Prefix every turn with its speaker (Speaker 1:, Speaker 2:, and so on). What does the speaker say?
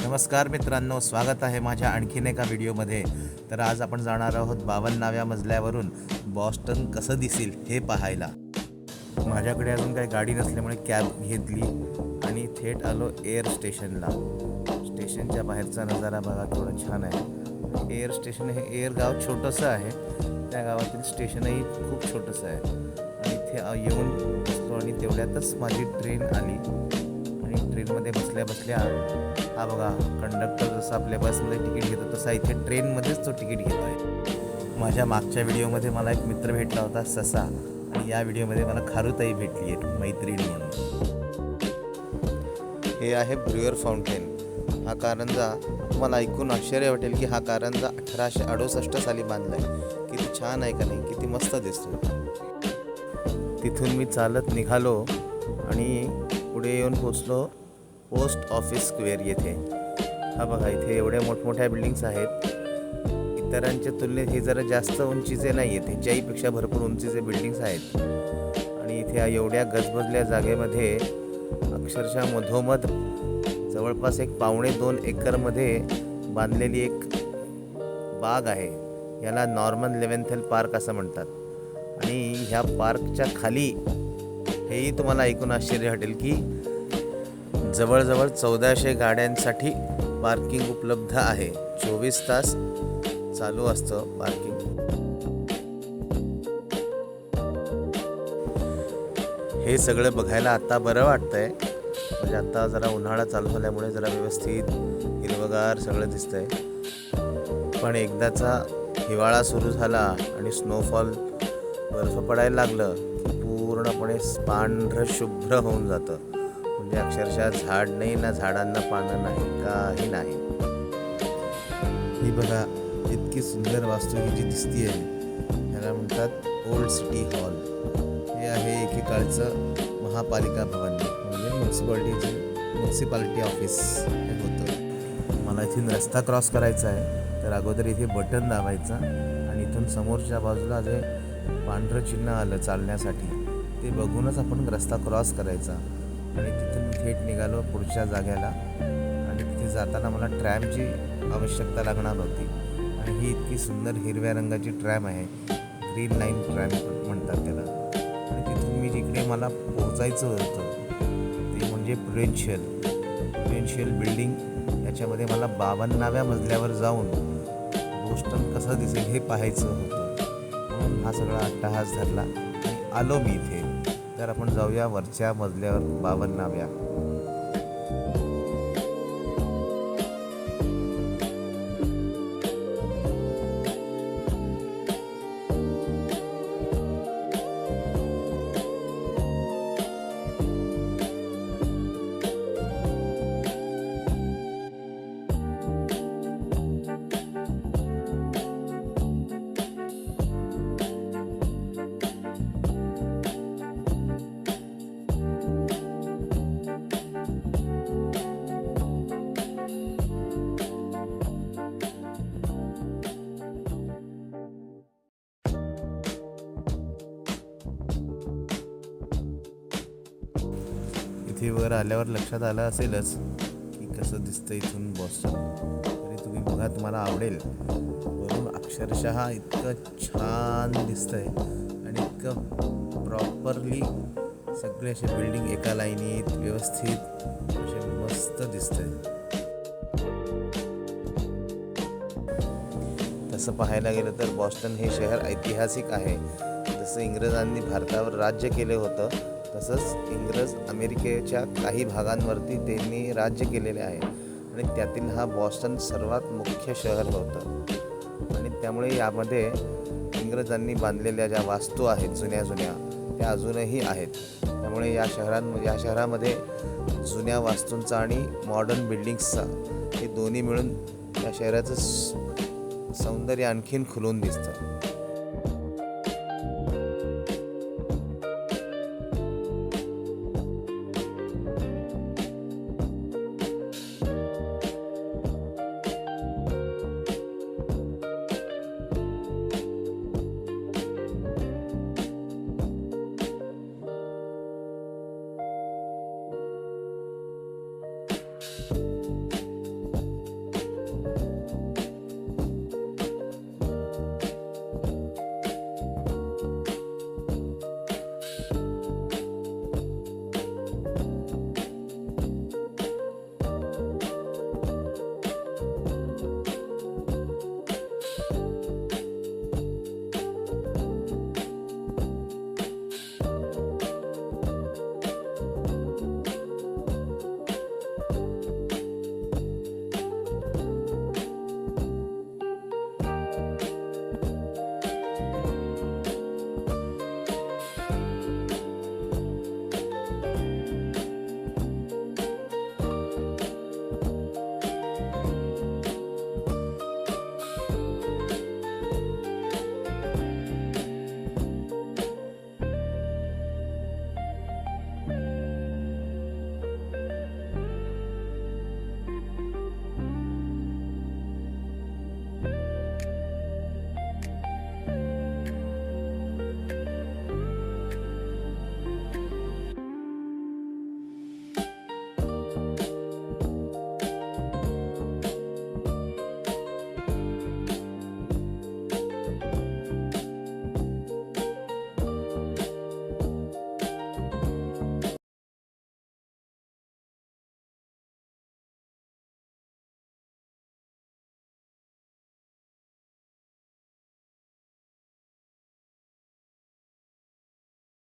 Speaker 1: नमस्कार मित्रांनो, स्वागत आहे माझ्या आणखीन एका व्हिडिओमध्ये. तर आज आपण जाणार आहोत 52व्या मजल्यावरून बॉस्टन कसं दिसेल हे पाहायला. माझ्याकडे अजून काही गाडी नसल्यामुळे कॅब घेतली आणि थेट आलो एअर स्टेशनला. स्टेशनच्या बाहेरचा नजारा बघा, थोडं छान आहे. एअर स्टेशन हे एअर गाव छोटंसं आहे. त्या गावातील स्टेशनही खूप छोटंसं आहे. आणि इथे येऊन बसलो आणि तेवढ्यातच माझी ट्रेन आली. आणि ट्रेनमध्ये बसल्या बसल्या हा बघा, कंडक्टर जसं आपल्या बसमध्ये तिकीट घेतो तसा इथे ट्रेनमध्येच तो तिकीट घेतो आहे. माझ्या मागच्या व्हिडिओमध्ये मला एक मित्र भेटला होता, ससा. आणि या व्हिडिओमध्ये मला खारुताई भेटली आहे, मैत्रिणी म्हणून. हे आहे ब्रुअर फाउंटेन. हा कारंजा तुम्हाला ऐकून आश्चर्य वाटेल की हा कारंजा 1868 साली बांधला आहे. किती छान आहे का नाही, किती मस्त दिसतो. तिथून मी चालत निघालो आणि पुढे येऊन पोचलो पोस्ट ऑफिस स्क्वेअर येथे. हा बघा, इथे एवढ्या मोठमोठ्या बिल्डिंग्स आहेत. इतरांच्या तुलनेत हे जरा जास्त उंचीचे नाही आहेत, ह्याच्याहीपेक्षा भरपूर उंचीचे बिल्डिंग्स आहेत. आणि इथे एवढ्या गजबजल्या जागेमध्ये अक्षरशः मधोमध जवळपास एक 2.25 एकरमध्ये बांधलेली एक बाग आहे. याला नॉर्मन लेव्हेंथल पार्क असं म्हणतात. आणि ह्या पार्कच्या खाली हेही तुम्हाला ऐकून आश्चर्य वाटेल की जवळजवळ 1400 गाड्यांसाठी पार्किंग उपलब्ध आहे. 24 तास चालू असतं पार्किंग. हे सगळं बघायला आता बरं वाटतंय. म्हणजे आता जरा उन्हाळा चालू झाल्यामुळे जरा व्यवस्थित हिरवगार सगळं दिसतंय. पण एकदाचा हिवाळा सुरू झाला आणि स्नोफॉल बर्फ पडायला लागलं की पूर्णपणे पांढरं शुभ्र होऊन जातं. म्हणजे अक्षरशः झाड नाही ना, झाडांना पानं नाही, काही नाही. ही बघा, इतकी सुंदर वास्तू ही जी दिसती आहे ह्याला म्हणतात ओल्ड सिटी हॉल. हे आहे एकेकाळचं महापालिका भवन, म्हणजे म्युन्सिपालिटी ऑफिस हे होतं. मला इथून रस्ता क्रॉस करायचा आहे, तर अगोदर इथे बटन दाबायचं आणि इथून समोरच्या बाजूला जे पांढरं चिन्ह आलं चालण्यासाठी ते बघूनच आपण रस्ता क्रॉस करायचा. आणि तिथून थेट निघालो पुढच्या जाग्याला. आणि तिथे जाताना मला ट्रॅमची आवश्यकता लागणार होती. आणि ही इतकी सुंदर हिरव्या रंगाची ट्रॅम आहे, ग्रीन लाईन ट्रॅम म्हणतात त्याला. आणि तिथून मी जिकडे मला पोहोचायचं होतं ते म्हणजे प्रुडेन्शियल बिल्डिंग. याच्यामध्ये मला 52व्या मजल्यावर जाऊन बोस्टन कसं दिसेल हे पाहायचं होतं. म्हणून हा सगळा अट्टाहास धरला आणि आलो मी इथे. तर आपण जाऊया वरच्या मजल्यावर 52व्या. इथे वर आल्यावर लक्षात आलं असेलच की कसं दिसतं इथून बॉस्टन. तरी तुम्ही बघा, तुम्हाला आवडेल. वरून अक्षरशः इतकं छान दिसतंय आणि इतकं प्रॉपरली सगळे असे बिल्डिंग एका लाईनीत व्यवस्थित असे मस्त दिसतंय. तसं पाहायला गेलं तर बॉस्टन हे शहर ऐतिहासिक आहे. जसं इंग्रजांनी भारतावर राज्य केलं होतं तसंच इंग्रज अमेरिकेच्या काही भागांवरती त्यांनी राज्य केलेले आहे. आणि त्यातील हा बॉस्टन सर्वात मुख्य शहर होतं. आणि त्यामुळे यामध्ये इंग्रजांनी बांधलेल्या ज्या वास्तू आहेत जुन्या त्या अजूनही आहेत. त्यामुळे या शहरामध्ये जुन्या वास्तूंचा आणि मॉडर्न बिल्डिंग्सचा हे दोन्ही मिळून या शहराचं सौंदर्य आणखीन खुलून दिसतं.